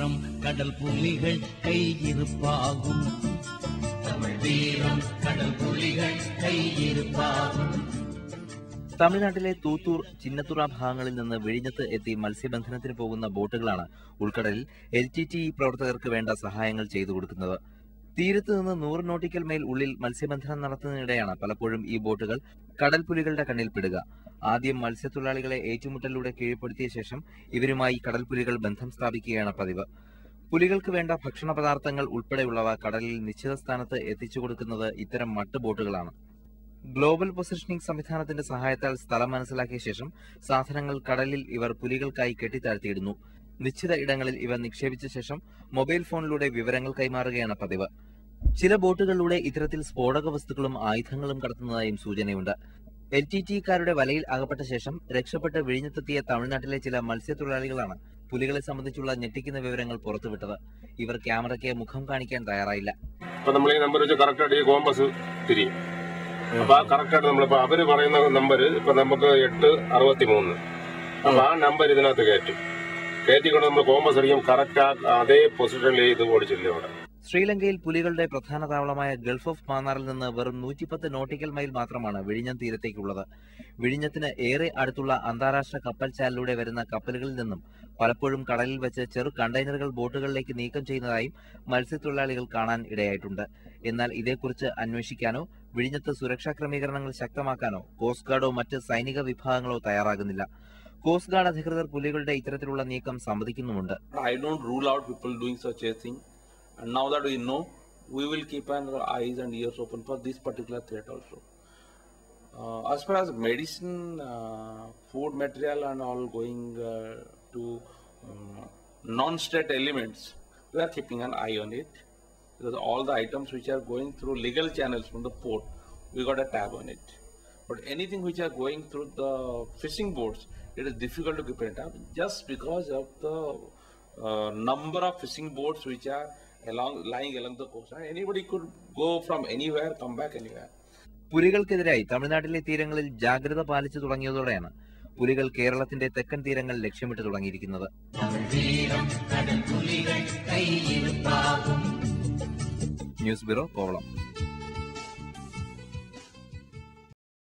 வீரம் கடல் புலிகள் கையிருப்பாகும். தமிழ் வீரம் கடல் പുലികൾ கையிருപ്പാകും. തമിഴ്നാട്ടിലെ തൂത്തൂർ, ചിന്നത്തുറ ഭാഗങ്ങളിൽ നിന്ന് വിഴിഞ്ഞത്ത് എത്തി മത്സ്യബന്ധനത്തിന് പോകുന്ന ബോട്ടുകളാണ് ഉൾക്കടലിൽ LTTE പ്രവർത്തകർക്ക് വേണ്ട സഹായങ്ങൾ ചെയ്തു കൊടുക്കുന്നത്. തീരത്ത് നിന്ന് 100 നോട്ടിക്കൽ മൈൽ ഉള്ളിൽ മത്സ്യബന്ധനം നടത്തുന്നതിനിടെയാണ് പലപ്പോഴും ഈ ബോട്ടുകൾ കടൽപ്പുലികളുടെ കണ്ണിൽപ്പെടുക. ആദ്യം മത്സ്യത്തൊഴിലാളികളെ ഏറ്റുമുട്ടലിലൂടെ കീഴ്പ്പെടുത്തിയ ശേഷം ഇവരുമായി കടൽപ്പുലികൾ ബന്ധം സ്ഥാപിക്കുകയാണ് പതിവ്. പുലികൾക്ക് വേണ്ട ഭക്ഷണ പദാർത്ഥങ്ങൾ ഉൾപ്പെടെയുള്ളവ കടലിൽ നിശ്ചിത സ്ഥാനത്ത് എത്തിച്ചു കൊടുക്കുന്നത് ഇത്തരം മട്ട് ബോട്ടുകളാണ്. ഗ്ലോബൽ പൊസിഷനിംഗ് സംവിധാനത്തിന്റെ സഹായത്താൽ സ്ഥലം മനസ്സിലാക്കിയ ശേഷം സാധനങ്ങൾ കടലിൽ ഇവർ പുലികൾക്കായി കെട്ടിത്താഴ്ത്തിയിടുന്നു. നിശ്ചിത ഇടങ്ങളിൽ ഇവ നിക്ഷേപിച്ച ശേഷം മൊബൈൽ ഫോണിലൂടെ വിവരങ്ങൾ കൈമാറുകയാണ് പതിവ്. ചില ബോട്ടുകളിലൂടെ ഇത്തരത്തിൽ സ്ഫോടക വസ്തുക്കളും ആയുധങ്ങളും കടത്തുന്നതായും സൂചനയുണ്ട്. LTTE-കാരുടെ വലയിൽ അകപ്പെട്ട ശേഷം രക്ഷപ്പെട്ട് വിഴിഞ്ഞത്തെത്തിയ തമിഴ്നാട്ടിലെ ചില മത്സ്യത്തൊഴിലാളികളാണ് പുലികളെ സംബന്ധിച്ചുള്ള ഞെട്ടിക്കുന്ന വിവരങ്ങൾ പുറത്തുവിട്ടത്. ഇവർ ക്യാമറയ്ക്ക് മുഖം കാണിക്കാൻ തയ്യാറായില്ല. നമ്മൾ ഈ നമ്പർ വെച്ച് കറക്റ്റായിട്ട് ഈ കോമ്പസ് തിരിയും. അപ്പൊ ആ കറക്റ്റായിട്ട് നമ്മളിപ്പോ അവര് പറയുന്ന നമ്പർ ഇപ്പൊ നമുക്ക് 863. അപ്പൊ ആ നമ്പർ ഇതിനകത്ത് കയറ്റിക്കൊണ്ട് നമ്മൾ കോമ്പസ് അടിക്കും. കറക്റ്റ് അതേ പൊസിഷനിൽ ഇത് ഓടിച്ചില്ലേ അവിടെ. ശ്രീലങ്കയിൽ പുലികളുടെ പ്രധാന താവളമായ ഗൾഫ് ഓഫ് മാന്നാറിൽ നിന്ന് വെറും 110 നോട്ടിക്കൽ മൈൽ മാത്രമാണ് വിഴിഞ്ഞം തീരത്തേക്കുള്ളത്. വിഴിഞ്ഞത്തിന് ഏറെ അടുത്തുള്ള അന്താരാഷ്ട്ര കപ്പൽ ചാലിലൂടെ വരുന്ന കപ്പലുകളിൽ നിന്നും പലപ്പോഴും കടലിൽ വെച്ച് ചെറു കണ്ടെയ്നറുകൾ ബോട്ടുകളിലേക്ക് നീക്കം ചെയ്യുന്നതായും മത്സ്യത്തൊഴിലാളികൾ കാണാൻ ഇടയായിട്ടുണ്ട്. എന്നാൽ ഇതേക്കുറിച്ച് അന്വേഷിക്കാനോ വിഴിഞ്ഞത്ത് സുരക്ഷാ ക്രമീകരണങ്ങൾ ശക്തമാക്കാനോ കോസ്റ്റ് ഗാർഡോ മറ്റ് സൈനിക വിഭാഗങ്ങളോ തയ്യാറാകുന്നില്ല. കോസ്റ്റ് ഗാർഡ് അധികൃതർ പുലികളുടെ ഇത്തരത്തിലുള്ള നീക്കം സമ്മതിക്കുന്നുമുണ്ട്. And now that we know, we will keep our eyes and ears open for this particular threat also. As far as medicine, food material and all going to non-state elements, we are keeping an eye on it. Because all the items which are going through legal channels from the port, we got a tab on it. But anything which are going through the fishing boats, it is difficult to keep a tab just because of the number of fishing boats which are lying along the coast. Anybody could go from anywhere, come back anywhere. പുലികൾക്കെതിരായി തമിഴ്നാട്ടിലെ തീരങ്ങളിൽ ജാഗ്രത പാലിച്ചു തുടങ്ങിയതോടെയാണ് പുലികൾ കേരളത്തിന്റെ തെക്കൻ തീരങ്ങൾ ലക്ഷ്യമിട്ട് തുടങ്ങിയിരിക്കുന്നത്. News bureau, Kovalam.